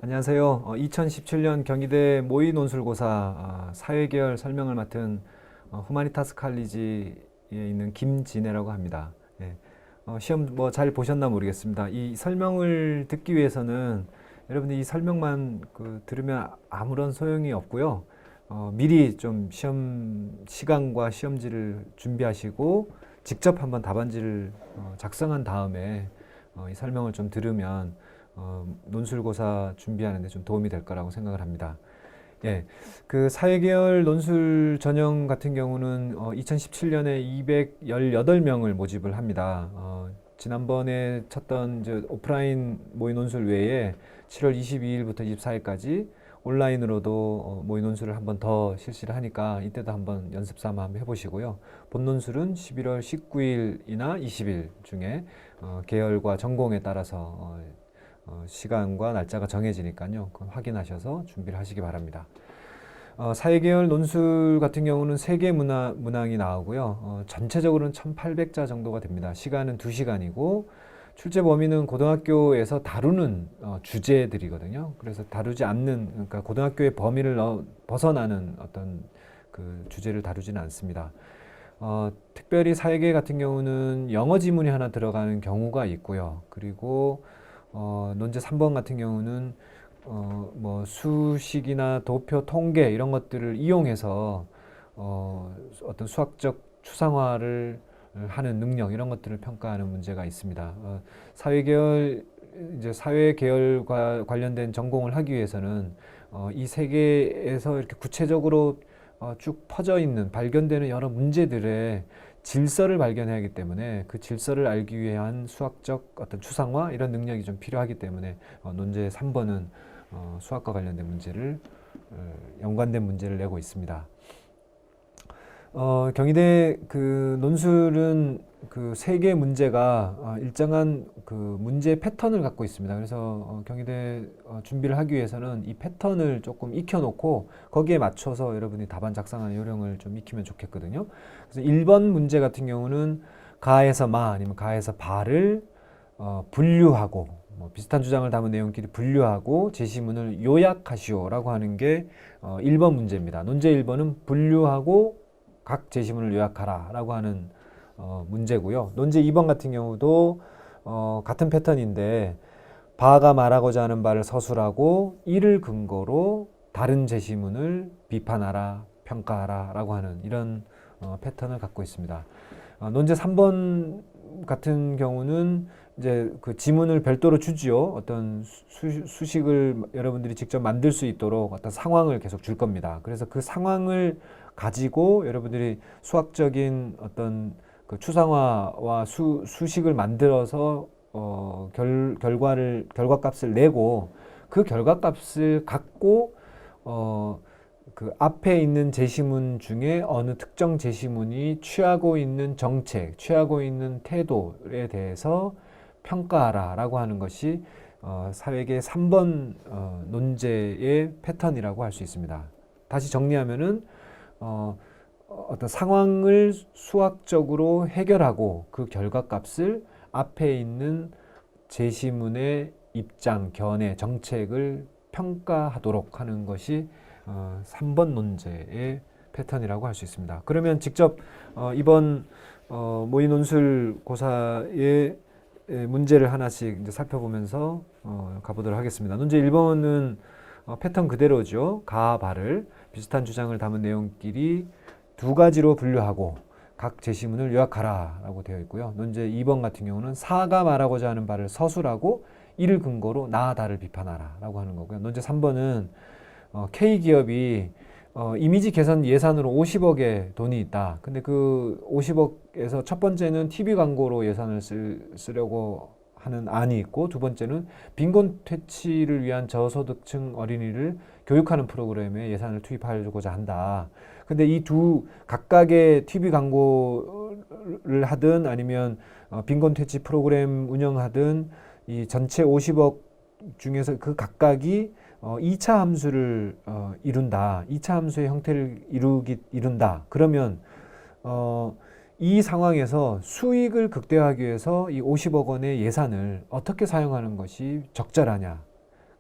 안녕하세요. 2017년 경희대 모의논술고사 사회계열 설명을 맡은 후마니타스 칼리지에 있는 김진애라고 합니다. 예. 시험 뭐 잘 보셨나 모르겠습니다. 이 설명을 듣기 위해서는 여러분들 이 설명만 들으면 아무런 소용이 없고요. 미리 좀 시험 시간과 시험지를 준비하시고 직접 한번 답안지를 작성한 다음에 이 설명을 좀 들으면 논술고사 준비하는데 좀 도움이 될 거라고 생각을 합니다. 예, 그 사회계열 논술 전형 같은 경우는 2017년에 218명을 모집을 합니다. 지난번에 쳤던 이제 오프라인 모의 논술 외에 7월 22일부터 24일까지 온라인으로도 모의 논술을 한번 더 실시를 하니까 이때도 한번 연습 삼아 한번 해보시고요. 본 논술은 11월 19일이나 20일 중에 계열과 전공에 따라서 시간과 날짜가 정해지니까요. 그건 확인하셔서 준비를 하시기 바랍니다. 사회계열 논술 같은 경우는 3개 문항이 나오고요. 전체적으로는 1800자 정도가 됩니다. 시간은 2시간이고 출제 범위는 고등학교에서 다루는 주제들이거든요. 그래서 다루지 않는, 그러니까 고등학교의 범위를 벗어나는 어떤 그 주제를 다루지는 않습니다. 특별히 사회계 같은 경우는 영어 지문이 하나 들어가는 경우가 있고요. 그리고 논제 3번 같은 경우는 뭐 수식이나 도표, 통계 이런 것들을 이용해서 어떤 수학적 추상화를 하는 능력 이런 것들을 평가하는 문제가 있습니다. 사회계열 이제 사회계열과 관련된 전공을 하기 위해서는 이 세계에서 이렇게 구체적으로 쭉 퍼져 있는 발견되는 여러 문제들의 질서를 발견해야 하기 때문에 그 질서를 알기 위한 수학적 어떤 추상화 이런 능력이 좀 필요하기 때문에 논제 3번은 수학과 관련된 문제를 연관된 문제를 내고 있습니다. 경희대 그 논술은 그 3개 문제가 일정한 그 문제 패턴을 갖고 있습니다. 그래서 경희대 준비를 하기 위해서는 이 패턴을 조금 익혀놓고 거기에 맞춰서 여러분이 답안 작성하는 요령을 좀 익히면 좋겠거든요. 그래서 1번 문제 같은 경우는 가에서 마 아니면 가에서 바를 분류하고 뭐 비슷한 주장을 담은 내용끼리 분류하고 제시문을 요약하시오라고 하는 게 1번 문제입니다. 논제 1번은 분류하고 각 제시문을 요약하라 라고 하는 문제고요. 논제 2번 같은 경우도 같은 패턴인데 바가 말하고자 하는 바를 서술하고 이를 근거로 다른 제시문을 비판하라, 평가하라 라고 하는 이런 패턴을 갖고 있습니다. 논제 3번 같은 경우는 이제 그 지문을 별도로 주지요. 어떤 수식을 여러분들이 직접 만들 수 있도록 어떤 상황을 계속 줄 겁니다. 그래서 그 상황을 가지고 여러분들이 수학적인 어떤 그 추상화와 수식을 만들어서 결과값을 내고 그 결과값을 갖고 그 앞에 있는 제시문 중에 어느 특정 제시문이 취하고 있는 정책, 취하고 있는 태도에 대해서 평가하라라고 하는 것이 사회계 3번 논제의 패턴이라고 할 수 있습니다. 다시 정리하면은 어떤 상황을 수학적으로 해결하고 그 결과값을 앞에 있는 제시문의 입장, 견해, 정책을 평가하도록 하는 것이 3번 논제의 패턴이라고 할 수 있습니다. 그러면 직접 이번 모의 논술 고사의 문제를 하나씩 이제 살펴보면서 가보도록 하겠습니다. 문제 1번은 패턴 그대로죠. 가, 바를 비슷한 주장을 담은 내용끼리 두 가지로 분류하고 각 제시문을 요약하라 라고 되어 있고요. 논제 2번 같은 경우는 사가 말하고자 하는 바를 서술하고 이를 근거로 나, 다를 비판하라 라고 하는 거고요. 논제 3번은 K기업이 이미지 개선 예산으로 50억의 돈이 있다. 근데 그 50억에서 첫 번째는 TV 광고로 예산을 쓰려고 하는 안이 있고 두 번째는 빈곤 퇴치를 위한 저소득층 어린이를 교육하는 프로그램에 예산을 투입하려고자 한다. 근데 이 두 각각의 TV 광고를 하든 아니면 빈곤 퇴치 프로그램 운영하든 이 전체 50억 중에서 그 각각이 2차 함수를 이룬다. 2차 함수의 형태를 이룬다. 그러면 이 상황에서 수익을 극대화하기 위해서 이 50억 원의 예산을 어떻게 사용하는 것이 적절하냐.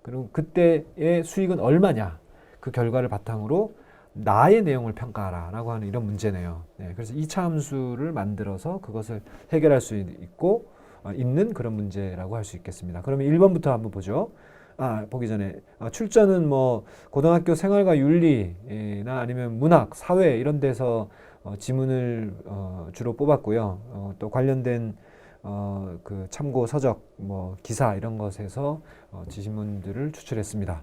그리고 그때의 수익은 얼마냐. 그 결과를 바탕으로 나의 내용을 평가하라라고 하는 이런 문제네요. 네, 그래서 2차 함수를 만들어서 그것을 해결할 수 있고 있는 그런 문제라고 할 수 있겠습니다. 그러면 1번부터 한번 보죠. 보기 전에 출전은 뭐 고등학교 생활과 윤리나 아니면 문학, 사회 이런 데서 지문을 주로 뽑았고요. 또 관련된 그 참고 서적, 뭐 기사 이런 것에서 지문들을 추출했습니다.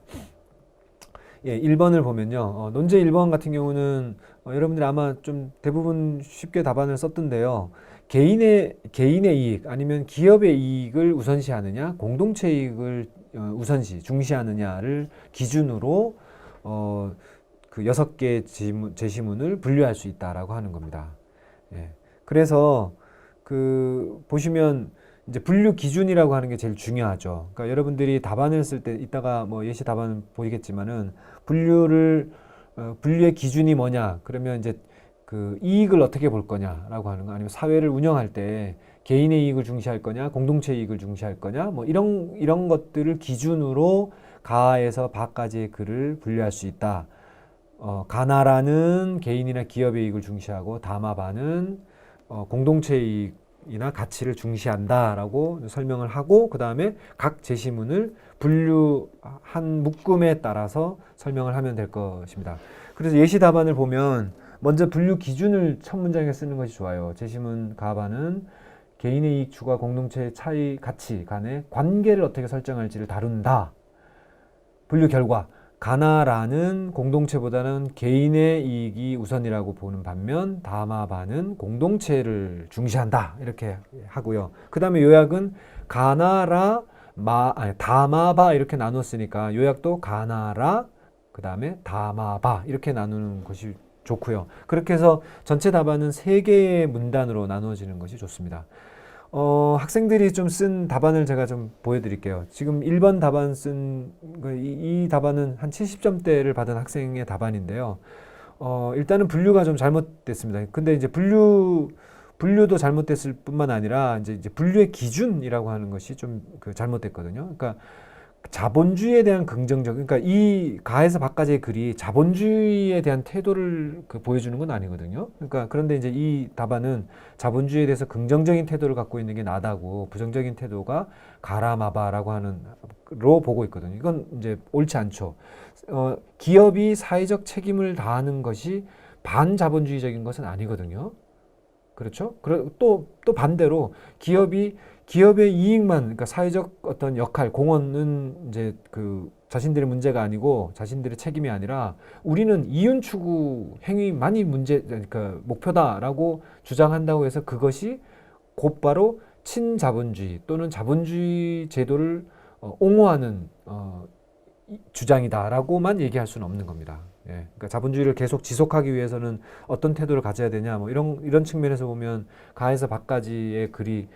예, 1번을 보면요. 논제 1번 같은 경우는 여러분들이 아마 좀 대부분 쉽게 답안을 썼던데요. 개인의 이익 아니면 기업의 이익을 우선시하느냐, 공동체 이익을 중시하느냐를 기준으로 그 6개 제시문을 분류할 수 있다라고 하는 겁니다. 예. 그래서 그 보시면 이제 분류 기준이라고 하는 게 제일 중요하죠. 그러니까 여러분들이 답안을 쓸 때 이따가 뭐 예시 답안 보이겠지만은 분류의 기준이 뭐냐? 그러면 이제 그 이익을 어떻게 볼 거냐라고 하는 거, 아니면 사회를 운영할 때 개인의 이익을 중시할 거냐, 공동체 이익을 중시할 거냐, 뭐 이런 것들을 기준으로 가에서 바까지의 글을 분류할 수 있다. 가나라는 개인이나 기업의 이익을 중시하고 다마바는 공동체 이익이나 가치를 중시한다라고 설명을 하고, 그 다음에 각 제시문을 분류한 묶음에 따라서 설명을 하면 될 것입니다. 그래서 예시 답안을 보면 먼저 분류 기준을 첫 문장에 쓰는 것이 좋아요. 제시문 가바는 개인의 이익 추구와 공동체의 차이 가치 간의 관계를 어떻게 설정할지를 다룬다. 분류 결과 가나라는 공동체보다는 개인의 이익이 우선이라고 보는 반면 다마바는 공동체를 중시한다. 이렇게 하고요. 그 다음에 요약은 다마바 이렇게 나눴으니까 요약도 가나라 그 다음에 다마바 이렇게 나누는 것이 좋고요. 그렇게 해서 전체 답안은 3개의 문단으로 나누어지는 것이 좋습니다. 학생들이 좀 쓴 답안을 제가 좀 보여드릴게요. 지금 1번 답안 이 답안은 한 70점대를 받은 학생의 답안인데요. 일단은 분류가 좀 잘못됐습니다. 근데 이제 분류도 잘못됐을 뿐만 아니라 이제 분류의 기준이라고 하는 것이 좀 잘못됐거든요. 그러니까 자본주의에 대한 그러니까 이 가에서 박까지의 글이 자본주의에 대한 태도를 보여주는 건 아니거든요. 그러니까 그런데 이제 이 답안은 자본주의에 대해서 긍정적인 태도를 갖고 있는 게 나다고 부정적인 태도가 가라마바라고 하는로 보고 있거든요. 이건 이제 옳지 않죠. 기업이 사회적 책임을 다하는 것이 반자본주의적인 것은 아니거든요. 그렇죠? 또 반대로 기업의 이익만, 그러니까 사회적 어떤 역할, 공헌은 이제 자신들의 문제가 아니고 자신들의 책임이 아니라 우리는 이윤 추구 행위만이 그러니까 목표다라고 주장한다고 해서 그것이 곧바로 친자본주의 또는 자본주의 제도를 옹호하는 주장이다라고만 얘기할 수는 없는 겁니다. 예, 그러니까 자본주의를 계속 지속하기 위해서는 어떤 태도를 가져야 되냐, 뭐 이런 측면에서 보면 가에서 박까지의 글이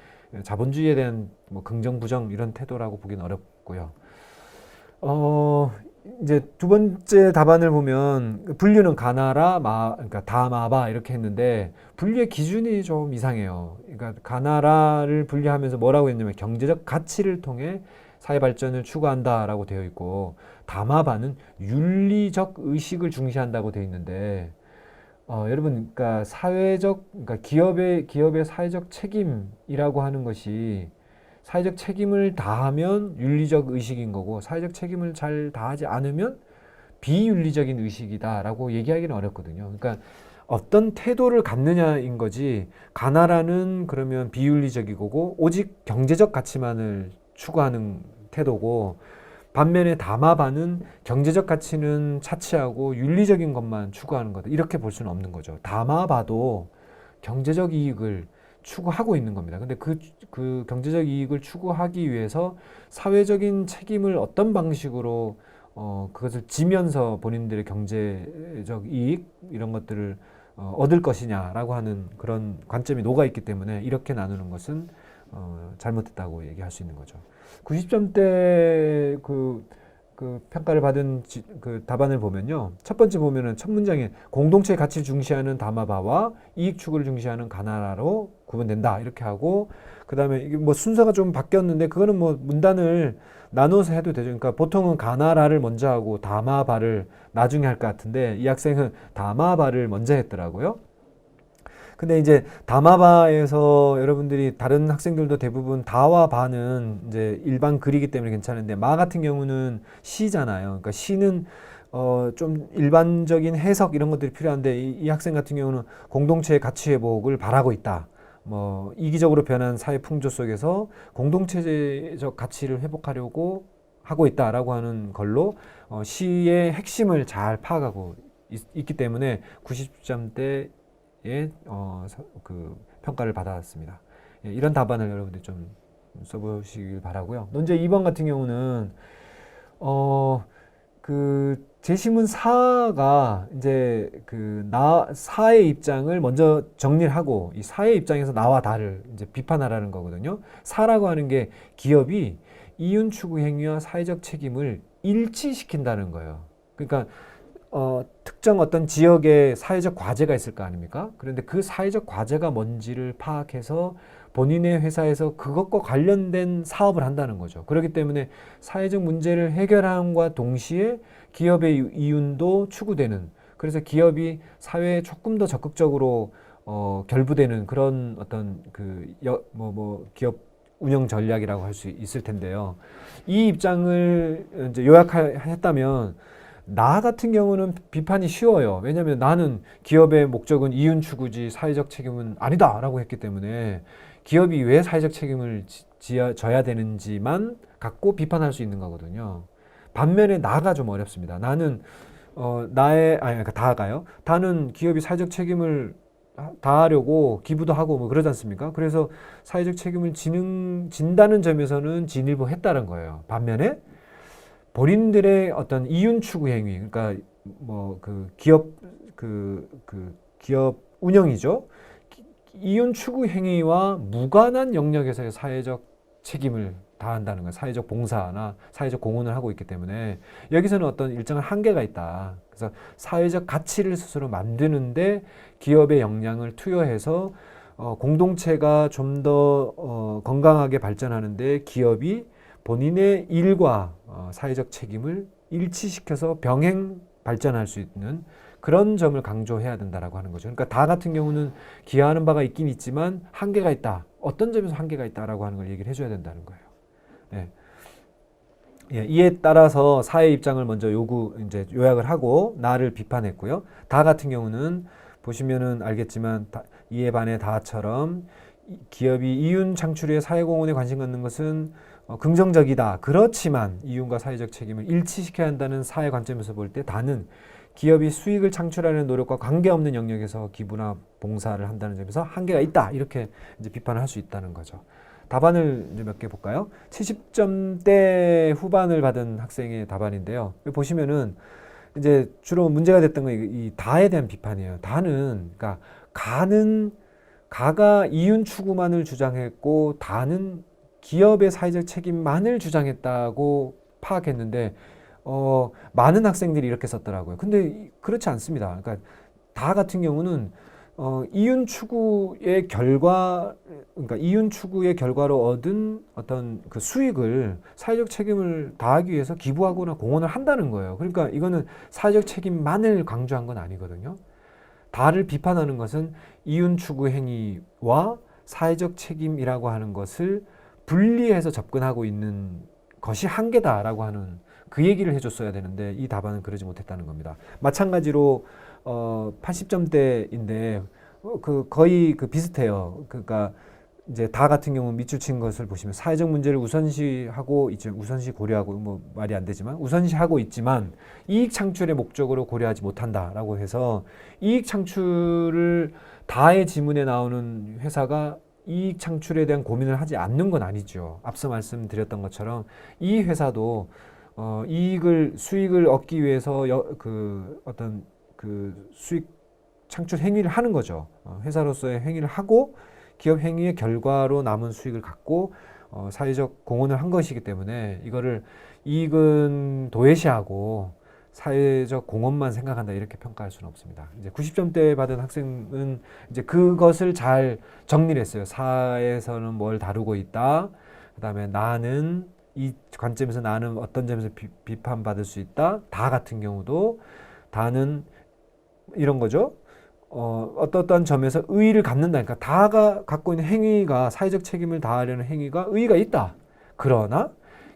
자본주의에 대한 뭐 긍정 부정 이런 태도라고 보기는 어렵고요. 이제 두 번째 답안을 보면 분류는 가나라 그러니까 다마바 이렇게 했는데 분류의 기준이 좀 이상해요. 그러니까 가나라를 분류하면서 뭐라고 했냐면 경제적 가치를 통해 사회 발전을 추구한다라고 되어 있고, 다마바는 윤리적 의식을 중시한다고 되어 있는데, 여러분, 그러니까 그러니까 기업의 사회적 책임이라고 하는 것이 사회적 책임을 다하면 윤리적 의식인 거고, 사회적 책임을 잘 다하지 않으면 비윤리적인 의식이다라고 얘기하기는 어렵거든요. 그러니까 어떤 태도를 갖느냐인 거지, 가나라는 그러면 비윤리적인 거고 오직 경제적 가치만을 추구하는 태도고, 반면에 다마바는 경제적 가치는 차치하고 윤리적인 것만 추구하는 거다. 이렇게 볼 수는 없는 거죠. 다마바도 경제적 이익을 추구하고 있는 겁니다. 근데 그 경제적 이익을 추구하기 위해서 사회적인 책임을 어떤 방식으로 그것을 지면서 본인들의 경제적 이익 이런 것들을 얻을 것이냐라고 하는 그런 관점이 녹아 있기 때문에 이렇게 나누는 것은 잘못됐다고 얘기할 수 있는 거죠. 90점대 그 평가를 받은 그 답안을 보면요. 첫 번째 보면은 첫 문장에 공동체의 가치를 중시하는 다마바와 이익 추구를 중시하는 가나라로 구분된다. 이렇게 하고 그다음에 이게 뭐 순서가 좀 바뀌었는데 그거는 뭐 문단을 나눠서 해도 되죠. 그러니까 보통은 가나라를 먼저 하고 다마바를 나중에 할 것 같은데 이 학생은 다마바를 먼저 했더라고요. 근데 이제 다마바에서 여러분들이 다른 학생들도 대부분 다와 바는 이제 일반 글이기 때문에 괜찮은데 마 같은 경우는 시잖아요. 그러니까 시는 좀 일반적인 해석 이런 것들이 필요한데 이 학생 같은 경우는 공동체의 가치 회복을 바라고 있다. 뭐 이기적으로 변한 사회 풍조 속에서 공동체적 가치를 회복하려고 하고 있다라고 하는 걸로 시의 핵심을 잘 파악하고 있기 때문에 90점대 그 평가를 받았습니다. 예, 이런 답안을 여러분들이 좀 써보시길 바라고요. 논제 2번 같은 경우는 그 제시문 4가 이제 그 사의 입장을 먼저 정리를 하고 이 사의 입장에서 나와 다를 이제 비판하라는 거거든요. 사라고 하는 게 기업이 이윤 추구 행위와 사회적 책임을 일치시킨다는 거예요. 그러니까 특정 어떤 지역에 사회적 과제가 있을 거 아닙니까? 그런데 그 사회적 과제가 뭔지를 파악해서 본인의 회사에서 그것과 관련된 사업을 한다는 거죠. 그렇기 때문에 사회적 문제를 해결함과 동시에 기업의 이윤도 추구되는, 그래서 기업이 사회에 조금 더 적극적으로 결부되는 그런 어떤 기업 운영 전략이라고 할 수 있을 텐데요. 이 입장을 이제 요약했다면 나 같은 경우는 비판이 쉬워요. 왜냐하면 나는 기업의 목적은 이윤 추구지 사회적 책임은 아니다라고 했기 때문에 기업이 왜 사회적 책임을 져야 되는지만 갖고 비판할 수 있는 거거든요. 반면에 나가 좀 어렵습니다. 나는 그러니까 다가요. 다는 기업이 사회적 책임을 다하려고 기부도 하고 뭐 그러지 않습니까? 그래서 사회적 책임을 진다는 점에서는 진일보했다는 거예요. 반면에 본인들의 어떤 이윤 추구 행위, 그러니까 뭐 그 기업 기업 운영이죠. 이윤 추구 행위와 무관한 영역에서의 사회적 책임을 다한다는 거예요. 사회적 봉사나 사회적 공헌을 하고 있기 때문에 여기서는 어떤 일정한 한계가 있다. 그래서 사회적 가치를 스스로 만드는데 기업의 역량을 투여해서 공동체가 좀 더 건강하게 발전하는데 기업이 본인의 일과 사회적 책임을 일치시켜서 병행 발전할 수 있는 그런 점을 강조해야 된다라고 하는 거죠. 그러니까 다 같은 경우는 기여하는 바가 있긴 있지만 한계가 있다. 어떤 점에서 한계가 있다라고 하는 걸 얘기를 해줘야 된다는 거예요. 예. 예, 이에 따라서 사회 입장을 먼저 이제 요약을 하고 나를 비판했고요. 다 같은 경우는 보시면은 알겠지만 이에 반해 다처럼 기업이 이윤 창출에 사회공헌에 관심 갖는 것은 긍정적이다. 그렇지만 이윤과 사회적 책임을 일치시켜야 한다는 사회 관점에서 볼 때 다는 기업이 수익을 창출하는 노력과 관계없는 영역에서 기부나 봉사를 한다는 점에서 한계가 있다. 이렇게 이제 비판을 할 수 있다는 거죠. 답안을 이제 몇 개 볼까요? 70점대 후반을 받은 학생의 답안인데요. 보시면은 이제 주로 문제가 됐던 건 이 다에 대한 비판이에요. 다는 그러니까 가가 이윤 추구만을 주장했고 다는 기업의 사회적 책임만을 주장했다고 파악했는데 많은 학생들이 이렇게 썼더라고요. 근데 그렇지 않습니다. 그러니까 다 같은 경우는 이윤 추구의 결과로 얻은 어떤 그 수익을 사회적 책임을 다하기 위해서 기부하거나 공헌을 한다는 거예요. 그러니까 이거는 사회적 책임만을 강조한 건 아니거든요. 다를 비판하는 것은 이윤 추구 행위와 사회적 책임이라고 하는 것을 분리해서 접근하고 있는 것이 한계다라고 하는 그 얘기를 해줬어야 되는데 이 답안은 그러지 못했다는 겁니다. 마찬가지로 80점대인데 거의 비슷해요. 그러니까 이제 다 같은 경우 밑줄 친 것을 보시면 사회적 문제를 우선시하고 있지만 우선시 고려하고 뭐 말이 안 되지만 우선시하고 있지만 이익 창출의 목적으로 고려하지 못한다라고 해서 이익 창출을 다의 지문에 나오는 회사가 이익 창출에 대한 고민을 하지 않는 건 아니죠. 앞서 말씀드렸던 것처럼 이 회사도 수익을 얻기 위해서 어떤 수익 창출 행위를 하는 거죠. 회사로서의 행위를 하고 기업 행위의 결과로 남은 수익을 갖고 사회적 공헌을 한 것이기 때문에 이거를 이익은 도외시하고 사회적 공헌만 생각한다 이렇게 평가할 수는 없습니다. 이제 90점대 받은 학생은 이제 그것을 잘 정리를 했어요. 사에서는 뭘 다루고 있다. 그다음에 나는 이 관점에서 나는 어떤 점에서 비판받을 수 있다. 다 같은 경우도 다는 이런 거죠. 어떠한 점에서 의의를 갖는다. 그러니까 다가 갖고 있는 행위가 사회적 책임을 다하려는 행위가 의의가 있다. 그러나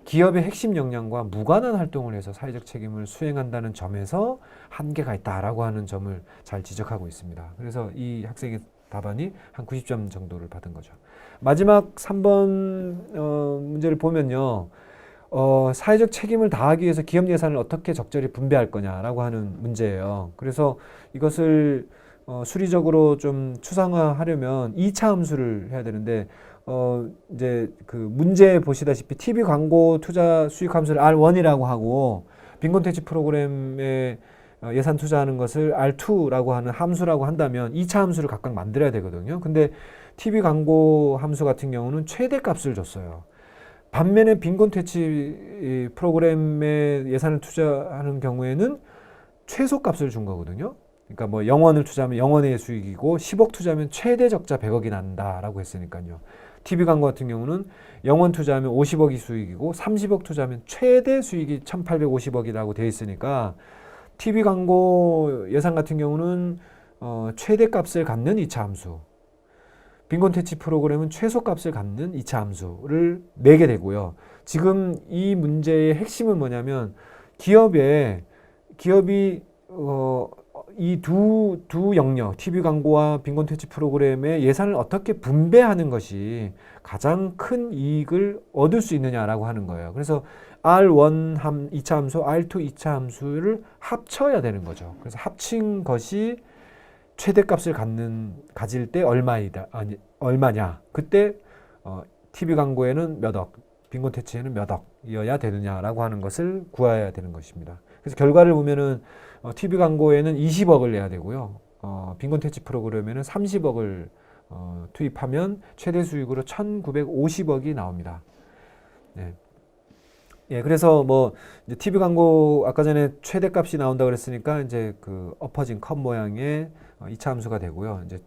기업의 핵심 역량과 무관한 활동을 해서 사회적 책임을 수행한다는 점에서 한계가 있다라고 하는 점을 잘 지적하고 있습니다. 그래서 이 학생의 답안이 한 90점 정도를 받은 거죠. 마지막 3번 문제를 보면요. 사회적 책임을 다하기 위해서 기업 예산을 어떻게 적절히 분배할 거냐라고 하는 문제예요. 그래서 이것을 수리적으로 좀 추상화하려면 2차 함수를 해야 되는데 이제 그 문제 보시다시피 TV 광고 투자 수익 함수를 R1이라고 하고 빈곤퇴치 프로그램에 예산 투자하는 것을 R2라고 하는 함수라고 한다면 2차 함수를 각각 만들어야 되거든요. 근데 TV 광고 함수 같은 경우는 최대값을 줬어요. 반면에 빈곤퇴치 프로그램에 예산을 투자하는 경우에는 최소값을 준 거거든요. 그러니까 뭐 0원을 투자하면 0원의 수익이고 10억 투자하면 최대 적자 100억이 난다라고 했으니까요. TV 광고 같은 경우는 0원 투자하면 50억이 수익이고 30억 투자하면 최대 수익이 1850억이라고 되어 있으니까 TV 광고 예산 같은 경우는 최대값을 갖는 2차 함수, 빈곤퇴치 프로그램은 최소값을 갖는 2차 함수를 내게 되고요. 지금 이 문제의 핵심은 뭐냐면 기업이 이 두 영역, TV 광고와 빈곤퇴치 프로그램의 예산을 어떻게 분배하는 것이 가장 큰 이익을 얻을 수 있느냐라고 하는 거예요. 그래서 R1 2차 함수, R2 2차 함수를 합쳐야 되는 거죠. 그래서 합친 것이 최대값을 가질 때 얼마냐. 그때 TV 광고에는 몇 억, 빈곤퇴치에는 몇 억이어야 되느냐라고 하는 것을 구해야 되는 것입니다. 그래서 결과를 보면은 TV 광고에는 20억을 내야 되고요. 빈곤퇴치 프로그램에는 30억을 투입하면 최대 수익으로 1950억이 나옵니다. 네. 예, 그래서 뭐 이제 TV 광고 아까 전에 최대값이 나온다 그랬으니까 이제 그 엎어진 컵 모양의 2차 함수가 되고요. 이제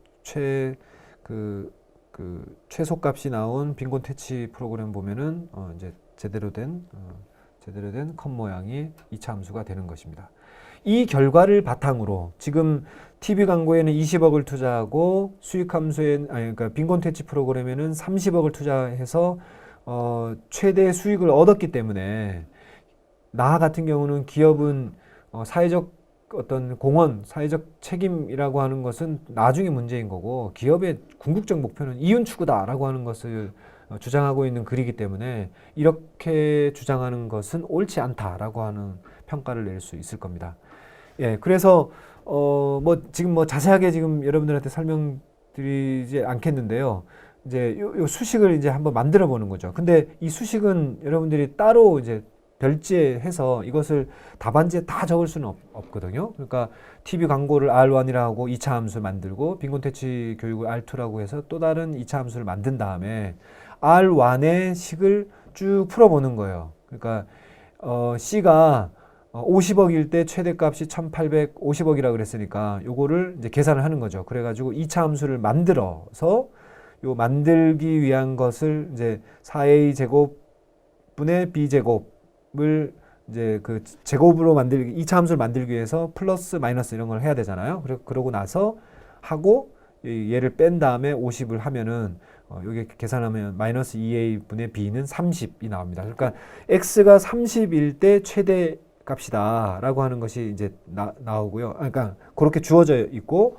최소값이 나온 빈곤퇴치 프로그램 보면은 이제 제대로 된 컵 모양이 2차 함수가 되는 것입니다. 이 결과를 바탕으로 지금 TV 광고에는 20억을 투자하고 그러니까 빈곤퇴치 프로그램에는 30억을 투자해서 최대 수익을 얻었기 때문에 나 같은 경우는 기업은 사회적 어떤 공헌, 사회적 책임이라고 하는 것은 나중에 문제인 거고 기업의 궁극적 목표는 이윤 추구다라고 하는 것을 주장하고 있는 글이기 때문에 이렇게 주장하는 것은 옳지 않다라고 하는 평가를 낼 수 있을 겁니다. 예, 그래서 뭐 지금 뭐 자세하게 지금 여러분들한테 설명드리지 않겠는데요. 이제 요 수식을 이제 한번 만들어 보는 거죠. 근데 이 수식은 여러분들이 따로 이제 별지해서 이것을 답안지에 다 적을 수는 없거든요. 그러니까 TV 광고를 R1이라고 하고 2차 함수를 만들고 빈곤퇴치 교육을 R2라고 해서 또 다른 2차 함수를 만든 다음에 R1의 식을 쭉 풀어보는 거예요. 그러니까 C가 50억일 때 최대값이 1850억이라고 그랬으니까 요거를 이제 계산을 하는 거죠. 그래가지고 2차 함수를 만들어서 요 만들기 위한 것을 이제 4A 제곱분의 B 제곱을 이제 그 제곱으로 만들기 2차 함수를 만들기 위해서 플러스 마이너스 이런 걸 해야 되잖아요. 그러고 나서 하고 얘를 뺀 다음에 50을 하면은 여기 계산하면 마이너스 2A분의 B는 30이 나옵니다. 그러니까 X가 30일 때 최대 값이다 라고 하는 것이 이제 나오고요. 그러니까 그렇게 주어져 있고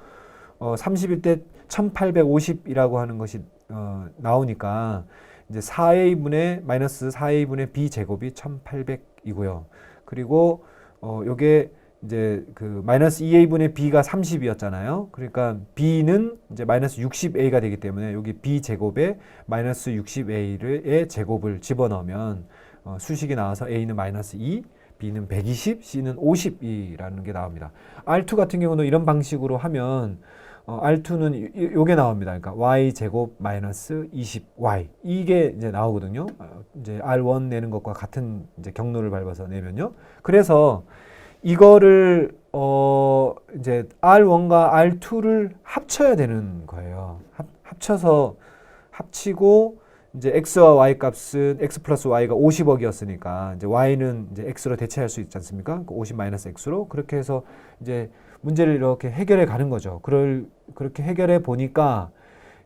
30일 때 1850이라고 하는 것이 나오니까 이제 4a분의 마이너스 4a분의 b 제곱이 1800이고요. 그리고 요게 이제 그 마이너스 2a분의 b가 30이었잖아요. 그러니까 b는 이제 마이너스 60a가 되기 때문에 여기 b 제곱에 마이너스 60a의 제곱을 집어넣으면 수식이 나와서 a는 마이너스 2, b는 120, c는 50이라는 게 나옵니다. R2 같은 경우는 이런 방식으로 하면 R2는 요게 나옵니다. 그러니까 y 제곱 마이너스 20y 이게 이제 나오거든요. 이제 R1 내는 것과 같은 이제 경로를 밟아서 내면요. 그래서 이거를 이제 R1과 R2를 합쳐야 되는 거예요. 합쳐서 합치고 이제 x와 y 값은 x 플러스 y가 50억이었으니까 이제 y는 이제 x로 대체할 수 있지 않습니까? 50 마이너스 x로 그렇게 해서 이제 문제를 이렇게 해결해 가는 거죠. 그렇게 해결해 보니까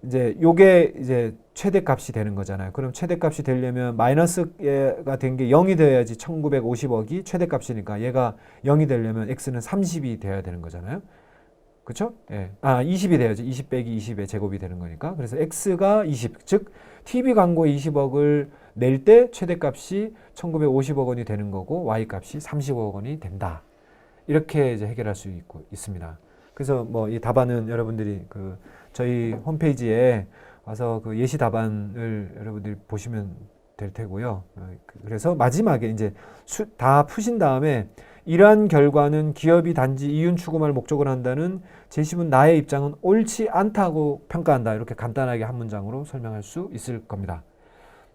이제 요게 이제 최대값이 되는 거잖아요. 그럼 최대값이 되려면 마이너스가 된 게 0이 되어야지 1950억이 최대값이니까 얘가 0이 되려면 x는 30이 되어야 되는 거잖아요. 그렇죠? 예. 20이 돼야지. 20 빼기 20의 제곱이 되는 거니까. 그래서 x가 20, 즉 TV 광고 20억을 낼 때 최대값이 1950억 원이 되는 거고 y 값이 30억 원이 된다. 이렇게 이제 해결할 수 있습니다. 그래서 뭐 이 답안은 여러분들이 그 저희 홈페이지에 와서 그 예시 답안을 여러분들이 보시면 될 테고요. 그래서 마지막에 이제 다 푸신 다음에 이러한 결과는 기업이 단지 이윤 추구만을 목적으로 한다는 제시문 나의 입장은 옳지 않다고 평가한다. 이렇게 간단하게 한 문장으로 설명할 수 있을 겁니다.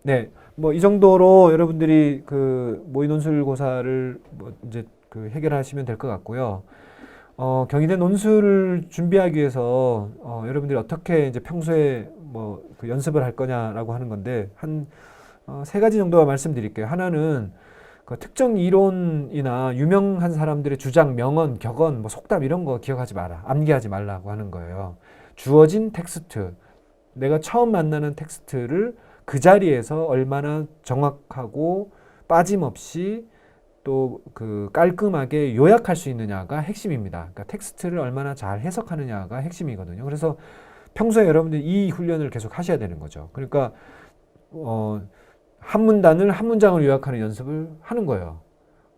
네, 뭐 이 정도로 여러분들이 그 모의 논술고사를 뭐 이제 그 해결하시면 될 것 같고요. 경희대 논술을 준비하기 위해서 여러분들이 어떻게 이제 평소에 뭐 그 연습을 할 거냐라고 하는 건데 한 세 가지 정도만 말씀드릴게요. 하나는 그 특정 이론이나 유명한 사람들의 주장, 명언, 격언, 뭐 속담 이런 거 기억하지 마라. 암기하지 말라고 하는 거예요. 주어진 텍스트, 내가 처음 만나는 텍스트를 그 자리에서 얼마나 정확하고 빠짐없이 또 그 깔끔하게 요약할 수 있느냐가 핵심입니다. 그러니까 텍스트를 얼마나 잘 해석하느냐가 핵심이거든요. 그래서 평소에 여러분들이 이 훈련을 계속 하셔야 되는 거죠. 그러니까 한 문단을 한 문장으로 요약하는 연습을 하는 거예요.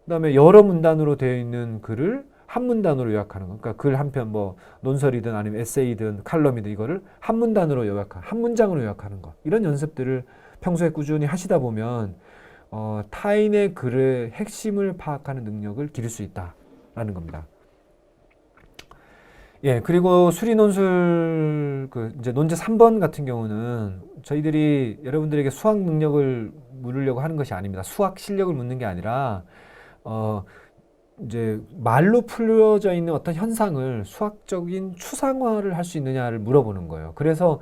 그다음에 여러 문단으로 되어 있는 글을 한 문단으로 요약하는 거. 그러니까 글 한 편 뭐 논설이든 아니면 에세이든 칼럼이든 이거를 한 문단으로 한 문장으로 요약하는 거. 이런 연습들을 평소에 꾸준히 하시다 보면 타인의 글의 핵심을 파악하는 능력을 기를 수 있다라는 겁니다. 예, 그리고 수리논술 그 이제 논제 3번 같은 경우는 저희들이 여러분들에게 수학 능력을 물으려고 하는 것이 아닙니다. 수학 실력을 묻는 게 아니라 이제 말로 풀어져 있는 어떤 현상을 수학적인 추상화를 할 수 있느냐를 물어보는 거예요. 그래서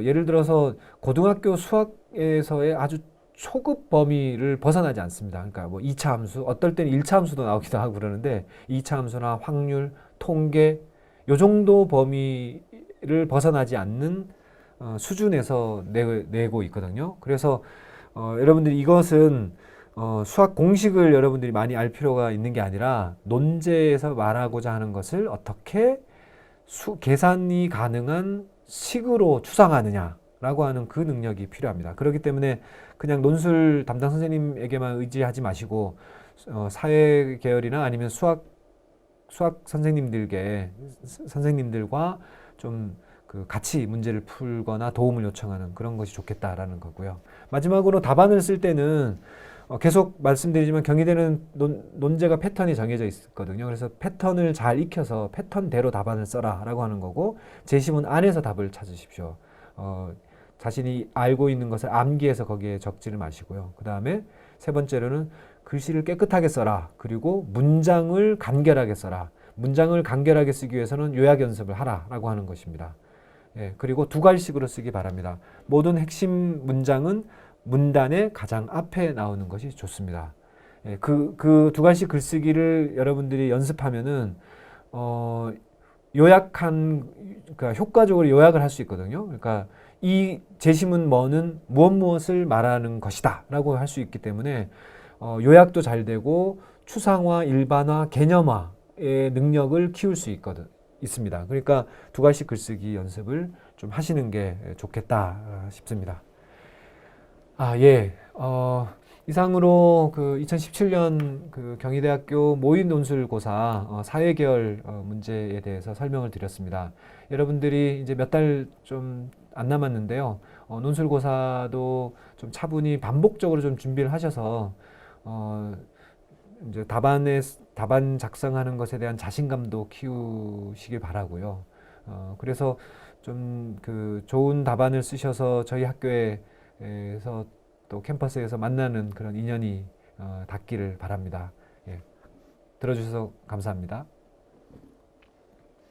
예를 들어서 고등학교 수학에서의 아주 초급 범위를 벗어나지 않습니다. 그러니까 뭐 2차 함수, 어떨 때는 1차 함수도 나오기도 하고 그러는데 2차 함수나 확률, 통계 요 정도 범위를 벗어나지 않는 수준에서 내고 있거든요. 그래서 여러분들이 이것은 수학 공식을 여러분들이 많이 알 필요가 있는 게 아니라 논제에서 말하고자 하는 것을 어떻게 계산이 가능한 식으로 추상하느냐라고 하는 그 능력이 필요합니다. 그렇기 때문에 그냥 논술 담당 선생님에게만 의지하지 마시고 사회 계열이나 아니면 수학 선생님들과 좀 그 같이 문제를 풀거나 도움을 요청하는 그런 것이 좋겠다라는 거고요. 마지막으로 답안을 쓸 때는 계속 말씀드리지만 경희대는 논제가 패턴이 정해져 있거든요. 그래서 패턴을 잘 익혀서 패턴대로 답안을 써라라고 하는 거고 제시문 안에서 답을 찾으십시오. 자신이 알고 있는 것을 암기해서 거기에 적지를 마시고요. 그 다음에 세 번째로는 글씨를 깨끗하게 써라. 그리고 문장을 간결하게 써라. 문장을 간결하게 쓰기 위해서는 요약 연습을 하라라고 하는 것입니다. 예, 그리고 두 갈식으로 쓰기 바랍니다. 모든 핵심 문장은 문단의 가장 앞에 나오는 것이 좋습니다. 예, 그 두 갈식 글쓰기를 여러분들이 연습하면은 그러니까 효과적으로 요약을 할 수 있거든요. 그러니까 이 제시문 뭐는 무엇을 말하는 것이다 라고 할 수 있기 때문에 요약도 잘 되고 추상화, 일반화, 개념화의 능력을 키울 수 있습니다. 그러니까 두 갈씩 글쓰기 연습을 좀 하시는 게 좋겠다 싶습니다. 예. 이상으로 그 2017년 그 경희대학교 모의 논술고사 사회계열 문제에 대해서 설명을 드렸습니다. 여러분들이 이제 몇 달 좀 안 남았는데요. 논술고사도 좀 차분히 반복적으로 좀 준비를 하셔서 이제 답안 작성하는 것에 대한 자신감도 키우시길 바라고요. 그래서 좀 그 좋은 답안을 쓰셔서 저희 학교에서 또 캠퍼스에서 만나는 그런 인연이 닿기를 바랍니다. 예, 들어주셔서 감사합니다.